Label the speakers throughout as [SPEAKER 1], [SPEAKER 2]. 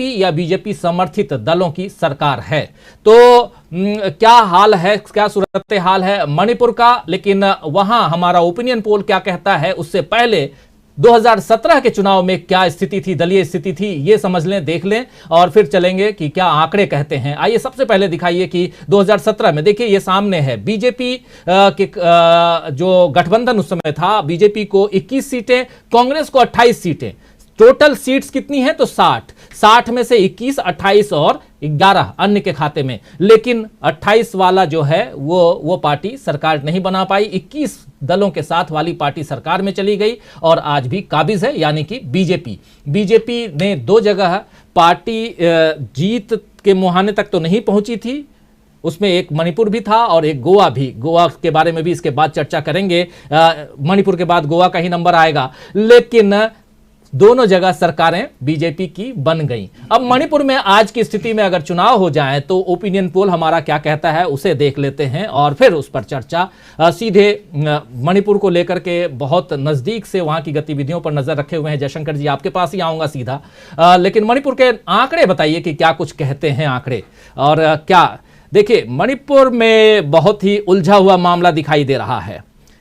[SPEAKER 1] BJP या BJP समर्थित दलों की सरकार है। तो क्या हाल है, क्या सूरत हाल है मणिपुर का, लेकिन वहां हमारा ओपिनियन पोल क्या कहता है उससे पहले 2017 के चुनाव में क्या स्थिति थी, दलीय स्थिति थी, ये समझ लें, देख लें और फिर चलेंगे कि क्या आंकड़े कहते हैं। आइए सबसे पहले दिखाइए कि 2017 में, देखिए ये सामने है, बीजेपी के जो गठबंधन उस समय था, बीजेपी को 21 सीटें, कांग्रेस को 28 सीटें। टोटल सीट्स कितनी है तो 60 में से 21, 28 और 11 अन्य के खाते में। लेकिन 28 वाला जो है वो पार्टी सरकार नहीं बना पाई। 21 दलों के साथ वाली पार्टी सरकार में चली गई और आज भी काबिज है, यानी कि बीजेपी ने 2 जगह पार्टी जीत के मुहाने तक तो नहीं पहुंची थी, उसमें एक मणिपुर भी था और एक गोवा भी। गोवा के बारे में भी इसके बाद चर्चा करेंगे, मणिपुर के बाद गोवा का ही नंबर आएगा। लेकिन दोनों जगह सरकारें बीजेपी की बन गई। अब मणिपुर में आज की स्थिति में अगर चुनाव हो जाए तो ओपिनियन पोल हमारा क्या कहता है उसे देख लेते हैं और फिर उस पर चर्चा। सीधे मणिपुर को लेकर के बहुत नजदीक से वहां की गतिविधियों पर नजर रखे हुए हैं जयशंकर जी, आपके पास ही आऊंगा सीधा। लेकिन मणिपुर के आंकड़े बताइए कि क्या कुछ कहते हैं आंकड़े। और क्या देखिए, मणिपुर में बहुत ही उलझा हुआ मामला दिखाई दे रहा है।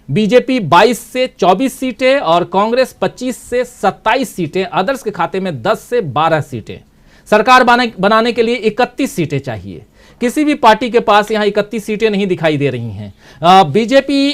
[SPEAKER 1] बीजेपी 22 से 24 सीटें और कांग्रेस 25 से 27 सीटें, अदर्स के खाते में 10 से 12 सीटें। सरकार बनाने के लिए 31 सीटें चाहिए। किसी भी पार्टी के पास यहां 31 सीटें नहीं दिखाई दे रही हैं। बीजेपी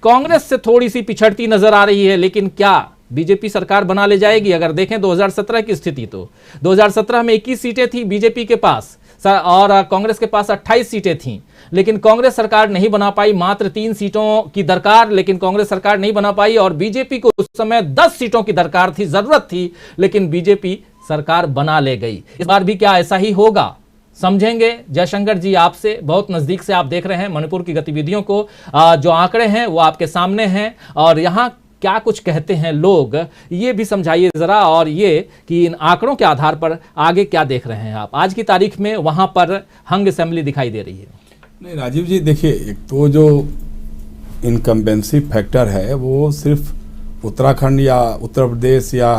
[SPEAKER 1] कांग्रेस से थोड़ी सी पिछड़ती नजर आ रही है, लेकिन क्या बीजेपी सरकार बना ले जाएगी? अगर देखें 2017 की स्थिति तो 2017 में 21 सीटें थी बीजेपी के पास और कांग्रेस के पास 28 सीटें थीं, लेकिन कांग्रेस सरकार नहीं बना पाई। मात्र 3 सीटों की दरकार, लेकिन कांग्रेस सरकार नहीं बना पाई। और बीजेपी को उस समय 10 सीटों की दरकार थी, जरूरत थी, लेकिन बीजेपी सरकार बना ले गई। इस बार भी क्या ऐसा ही होगा, समझेंगे जयशंकर जी आपसे। बहुत नजदीक से आप देख रहे हैं मणिपुर की गतिविधियों को, जो आंकड़े हैं वो आपके सामने हैं और यहां क्या कुछ कहते हैं लोग, ये भी समझाइए जरा। और ये कि इन आंकड़ों के आधार पर आगे क्या देख रहे हैं आप। आज की तारीख में वहां पर हंग असेंबली दिखाई दे रही है।
[SPEAKER 2] नहीं राजीव जी, देखिए, एक तो जो इनकम्बेंसी फैक्टर है वो सिर्फ उत्तराखंड या उत्तर प्रदेश या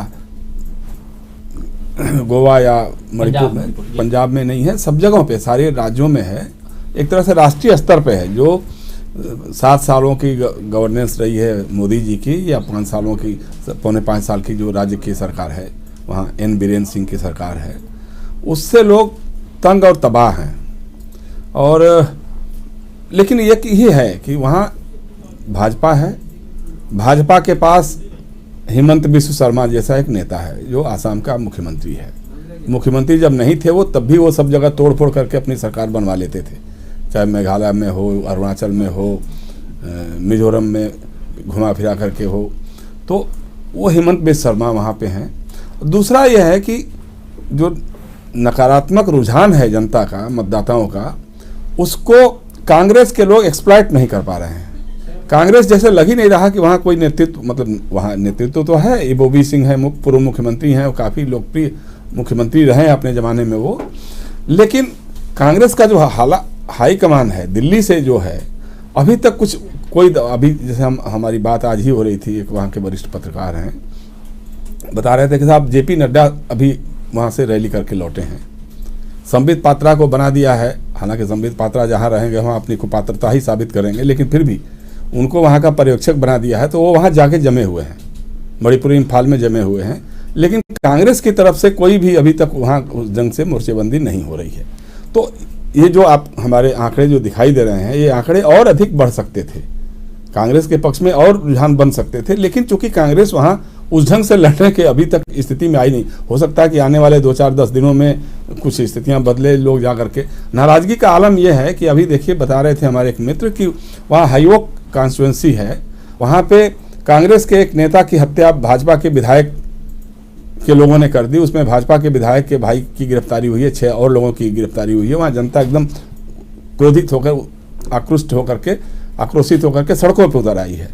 [SPEAKER 2] गोवा या मणिपुर में, पंजाब में नहीं है, सब जगहों पे, सारे राज्यों में है। एक तरह से राष्ट्रीय स्तर पे है। जो 7 सालों की गवर्नेंस रही है मोदी जी की, या 5 सालों की, 4.25 साल की जो राज्य की सरकार है, वहाँ एन बीरेन सिंह की सरकार है, उससे लोग तंग और तबाह हैं। और लेकिन ये है कि वहाँ भाजपा है, भाजपा के पास हेमंत बिस्व शर्मा जैसा एक नेता है जो आसाम का मुख्यमंत्री है। मुख्यमंत्री जब नहीं थे वो, तब भी वो सब जगह तोड़ फोड़ करके अपनी सरकार बनवा लेते थे, चाहे मेघालय में हो, अरुणाचल में हो, मिजोरम में घुमा फिरा करके हो। तो वो हेमंत बिस्व शर्मा वहाँ पे हैं। दूसरा यह है कि जो नकारात्मक रुझान है जनता का, मतदाताओं का, उसको कांग्रेस के लोग एक्सप्लॉइट नहीं कर पा रहे हैं। कांग्रेस जैसे लग ही नहीं रहा कि वहाँ कोई नेतृत्व, मतलब वहाँ नेतृत्व तो है, इबोबी सिंह है, पूर्व मुख्यमंत्री हैं, वो काफ़ी लोकप्रिय मुख्यमंत्री रहे हैं अपने ज़माने में वो। लेकिन कांग्रेस का जो हाई कमान है दिल्ली से जो है, अभी तक कुछ कोई, अभी जैसे हमारी बात आज ही हो रही थी, एक वहाँ के वरिष्ठ पत्रकार हैं, बता रहे थे कि साहब जेपी नड्डा अभी वहाँ से रैली करके लौटे हैं। संबित पात्रा को बना दिया है, हालांकि संबित पात्रा जहाँ रहेंगे वहाँ अपनी कुपात्रता ही साबित करेंगे, लेकिन फिर भी उनको वहाँ का पर्यवेक्षक बना दिया है। तो वो वहाँ जाके जमे हुए हैं, मणिपुर इम्फाल में जमे हुए हैं। लेकिन कांग्रेस की तरफ से कोई भी अभी तक वहाँ उस जंग से मोर्चेबंदी नहीं हो रही है। तो ये जो आप हमारे आंकड़े जो दिखाई दे रहे हैं, ये आंकड़े और अधिक बढ़ सकते थे, कांग्रेस के पक्ष में और रुझान बन सकते थे। लेकिन चूंकि कांग्रेस वहाँ उस ढंग से लड़ने के अभी तक स्थिति में आई नहीं। हो सकता है कि आने वाले 2-4-10 दिनों में कुछ स्थितियां बदले, लोग जा करके। नाराजगी का आलम यह है कि अभी देखिए, बता रहे थे हमारे एक मित्र कि वहाँ हाईवोक कॉन्स्टिट्यूएंसी है, वहाँ पे कांग्रेस के एक नेता की हत्या भाजपा के विधायक के लोगों ने कर दी। उसमें भाजपा के विधायक के भाई की गिरफ्तारी हुई है, 6 और लोगों की गिरफ्तारी हुई है। वहाँ जनता एकदम क्रोधित होकर, आक्रोशित होकर के सड़कों पर उतर आई है।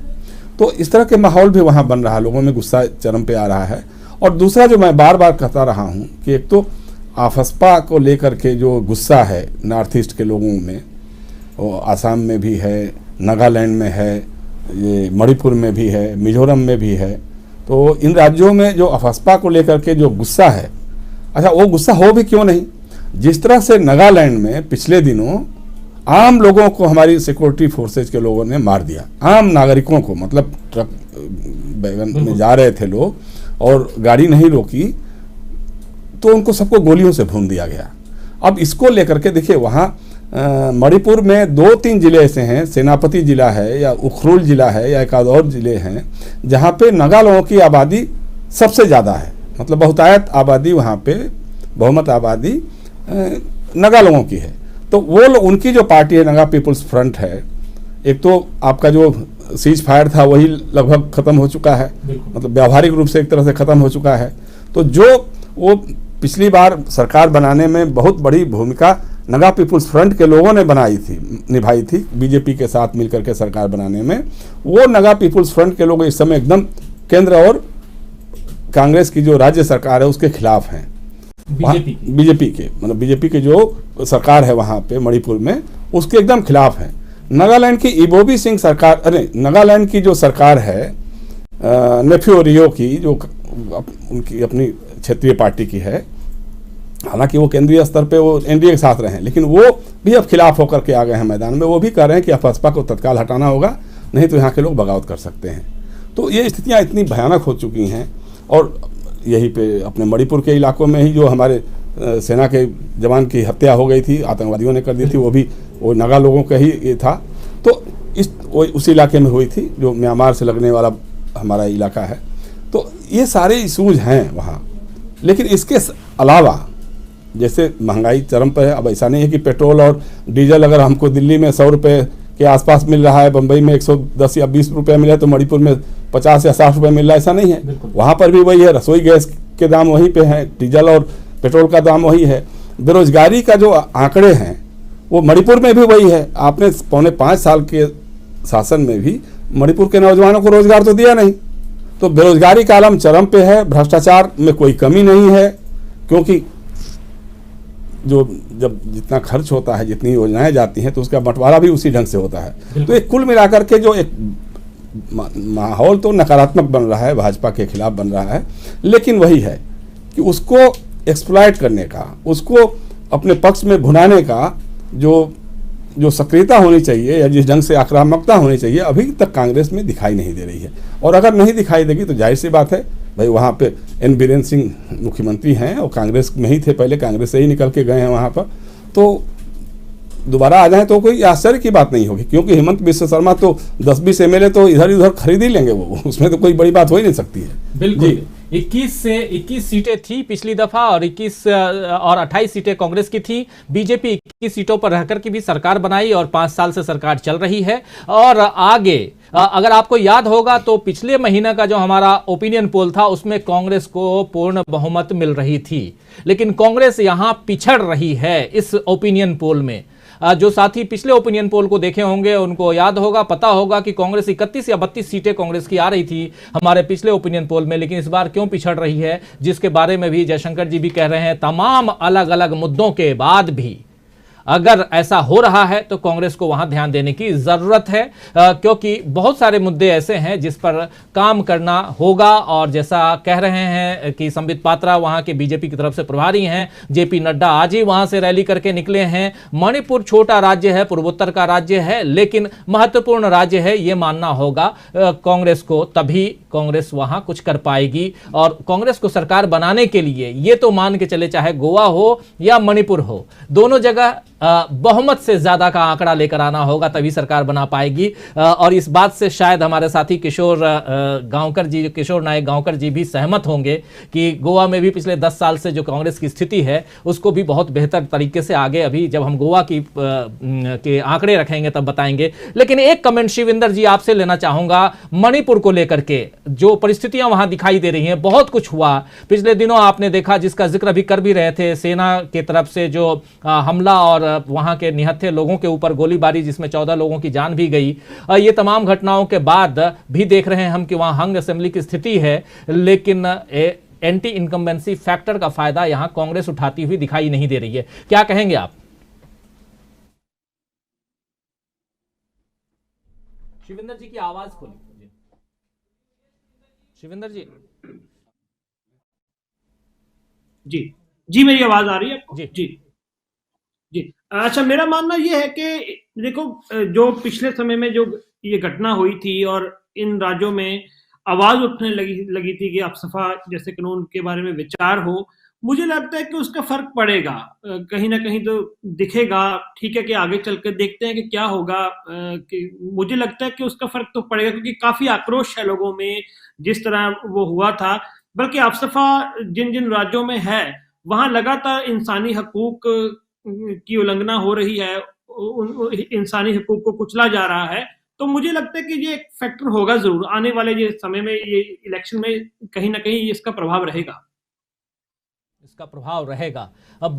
[SPEAKER 2] तो इस तरह के माहौल भी वहाँ बन रहा है, लोगों में गुस्सा चरम पे आ रहा है। और दूसरा जो मैं बार बार कहता रहा हूँ कि एक तो आफस्पा को लेकर के जो गुस्सा है नॉर्थ ईस्ट के लोगों में, वो आसाम में भी है, नागालैंड में है, ये मणिपुर में भी है, मिजोरम में भी है। तो इन राज्यों में जो अफस्पा को लेकर के जो गुस्सा है, अच्छा, वो गुस्सा हो भी क्यों नहीं, जिस तरह से नागालैंड में पिछले दिनों आम लोगों को हमारी सिक्योरिटी फोर्सेज के लोगों ने मार दिया, आम नागरिकों को, मतलब ट्रक वैगन में जा रहे थे लोग और गाड़ी नहीं रोकी तो उनको सबको गोलियों से भून दिया गया। अब इसको लेकर के देखिए, वहाँ मणिपुर में 2-3 जिले ऐसे हैं, सेनापति जिला है या उखरुल जिला है या एक आध और जिले हैं जहाँ पे नगा लोगों की आबादी सबसे ज़्यादा है, मतलब बहुतायत आबादी वहाँ पे, बहुमत आबादी नगा लोगों की है। तो वो लोग, उनकी जो पार्टी है नगा पीपुल्स फ्रंट है, एक तो आपका जो सीज फायर था वही लगभग ख़त्म हो चुका है, मतलब व्यावहारिक रूप से एक तरह से ख़त्म हो चुका है। तो जो वो पिछली बार सरकार बनाने में बहुत बड़ी भूमिका नगा पीपुल्स फ्रंट के लोगों ने निभाई थी बीजेपी के साथ मिलकर के सरकार बनाने में, वो नगा पीपुल्स फ्रंट के लोग इस समय एकदम केंद्र और कांग्रेस की जो राज्य सरकार है उसके खिलाफ हैं, बीजेपी के, मतलब बीजेपी के जो सरकार है वहाँ पे मणिपुर में उसके एकदम खिलाफ है। नागालैंड की इबोबी सिंह सरकार, अरे नागालैंड की जो सरकार है नेफ्यू रियो की, जो उनकी अपनी क्षेत्रीय पार्टी की है, हालांकि वो केंद्रीय स्तर पे वो एनडीए के साथ रहे हैं, लेकिन वो भी अब खिलाफ होकर के आ गए हैं मैदान में। वो भी कह रहे हैं कि अफस्पा को तत्काल हटाना होगा, नहीं तो यहाँ के लोग बगावत कर सकते हैं। तो ये स्थितियाँ इतनी भयानक हो चुकी हैं। और यहीं पे अपने मणिपुर के इलाकों में ही जो हमारे सेना के जवान की हत्या हो गई थी, आतंकवादियों ने कर दी थी, वो नगा लोगों का ही ये था। तो उस इलाके में हुई थी जो म्यांमार से लगने वाला हमारा इलाका है। तो ये सारे इशूज हैं वहाँ। लेकिन इसके अलावा जैसे महंगाई चरम पर है, अब ऐसा नहीं है कि पेट्रोल और डीजल अगर हमको दिल्ली में 100 रुपये के आसपास मिल रहा है, बम्बई में 110 या 20 रुपये मिले तो मणिपुर में 50 या 60 रुपये मिल रहा है, ऐसा नहीं है। वहाँ पर भी वही है, रसोई गैस के दाम वहीं पे हैं, डीजल और पेट्रोल का दाम वही है। बेरोजगारी का जो आंकड़े हैं वो मणिपुर में भी वही है। आपने 4.25 साल के शासन में भी मणिपुर के नौजवानों को रोजगार तो दिया नहीं। तो बेरोजगारी का आलम चरम पे है, भ्रष्टाचार में कोई कमी नहीं है, क्योंकि जब जितना खर्च होता है, जितनी योजनाएं जाती हैं, तो उसका बंटवारा भी उसी ढंग से होता है। तो एक कुल मिलाकर के जो एक माहौल तो नकारात्मक बन रहा है, भाजपा के खिलाफ बन रहा है। लेकिन वही है कि उसको एक्सप्लॉइट करने का, उसको अपने पक्ष में भुनाने का जो सक्रियता होनी चाहिए या जिस ढंग से आक्रामकता होनी चाहिए, अभी तक कांग्रेस में दिखाई नहीं दे रही है। और अगर नहीं दिखाई देगी तो जाहिर सी बात है भाई, वहाँ पे एन बीरेन सिंह मुख्यमंत्री हैं और कांग्रेस में ही थे पहले, कांग्रेस से ही निकल के गए हैं वहाँ पर, तो दोबारा आ जाएं तो कोई आश्चर्य की बात नहीं होगी। क्योंकि हेमंत बिस्व शर्मा तो 10-20 एमएलए तो इधर उधर खरीद ही लेंगे, वो उसमें तो कोई बड़ी बात हो ही नहीं सकती है।
[SPEAKER 1] बिल्कुल। 21 सीटें थी पिछली दफा और 21 और 28 सीटें कांग्रेस की थी। बीजेपी 21 सीटों पर रहकर के भी सरकार बनाई और 5 साल से सरकार चल रही है। और आगे अगर आपको याद होगा तो पिछले महीने का जो हमारा ओपिनियन पोल था उसमें कांग्रेस को पूर्ण बहुमत मिल रही थी, लेकिन कांग्रेस यहां पिछड़ रही है इस ओपिनियन पोल में। जो साथी पिछले ओपिनियन पोल को देखे होंगे उनको याद होगा, पता होगा कि कांग्रेस 31 या 32 सीटें कांग्रेस की आ रही थी हमारे पिछले ओपिनियन पोल में, लेकिन इस बार क्यों पिछड़ रही है, जिसके बारे में भी जयशंकर जी भी कह रहे हैं। तमाम अलग अलग मुद्दों के बाद भी अगर ऐसा हो रहा है तो कांग्रेस को वहां ध्यान देने की जरूरत है, क्योंकि बहुत सारे मुद्दे ऐसे हैं जिस पर काम करना होगा। और जैसा कह रहे हैं कि संबित पात्रा वहां के बीजेपी की तरफ से प्रभारी हैं, जेपी नड्डा आज ही वहां से रैली करके निकले हैं। मणिपुर छोटा राज्य है, पूर्वोत्तर का राज्य है, लेकिन महत्वपूर्ण राज्य है, यह मानना होगा कांग्रेस को, तभी कांग्रेस वहां कुछ कर पाएगी। और कांग्रेस को सरकार बनाने के लिए ये तो मान के चले, चाहे गोवा हो या मणिपुर हो, दोनों जगह बहुमत से ज्यादा का आंकड़ा लेकर आना होगा, तभी सरकार बना पाएगी। और इस बात से शायद हमारे साथी किशोर नायक गांवकर जी भी सहमत होंगे कि गोवा में भी पिछले 10 साल से जो कांग्रेस की स्थिति है उसको भी बहुत बेहतर तरीके से आगे, अभी जब हम गोवा के आंकड़े रखेंगे तब बताएंगे। लेकिन एक कमेंट शिविंदर जी आपसे लेना चाहूंगा मणिपुर को लेकर के, जो परिस्थितियां वहां दिखाई दे रही हैं। बहुत कुछ हुआ पिछले दिनों, आपने देखा, जिसका जिक्र अभी कर भी रहे थे, सेना की तरफ से जो हमला और वहां के निहत्थे लोगों के ऊपर गोलीबारी जिसमें 14 लोगों की जान भी गई। ये तमाम घटनाओं के बाद भी देख रहे हैं हम कि वहां हंग असेंबली की स्थिति है, लेकिन एंटी इनकम्बेंसी फैक्टर का फायदा यहां कांग्रेस उठाती हुई दिखाई नहीं दे रही है। क्या कहेंगे आप? शिविंदर जी की आवाज खोलिए। शिविंदर जी।
[SPEAKER 3] जी जी मेरी आवाज आ रही है आपको?
[SPEAKER 1] जी
[SPEAKER 3] जी जी। अच्छा, मेरा मानना ये है कि देखो, जो पिछले समय में जो ये घटना हुई थी और इन राज्यों में आवाज उठने लगी लगी थी कि अफसफा जैसे कानून के बारे में विचार हो, मुझे लगता है कि उसका फर्क पड़ेगा, कहीं ना कहीं तो दिखेगा। ठीक है कि आगे चल कर देखते हैं कि क्या होगा, कि मुझे लगता है कि उसका फर्क तो पड़ेगा, क्योंकि काफी आक्रोश है लोगों में जिस तरह वो हुआ था। बल्कि अफसफा जिन जिन राज्यों में है, वहां लगातार इंसानी हकूक की उल्लंघना हो रही है, इंसानी हकूक को कुचला जा रहा है। तो मुझे लगता है कि ये एक फैक्टर होगा जरूर आने वाले ये समय में, ये इलेक्शन में कहीं ना कहीं इसका प्रभाव रहेगा।
[SPEAKER 1] इसका प्रभाव रहेगा। अब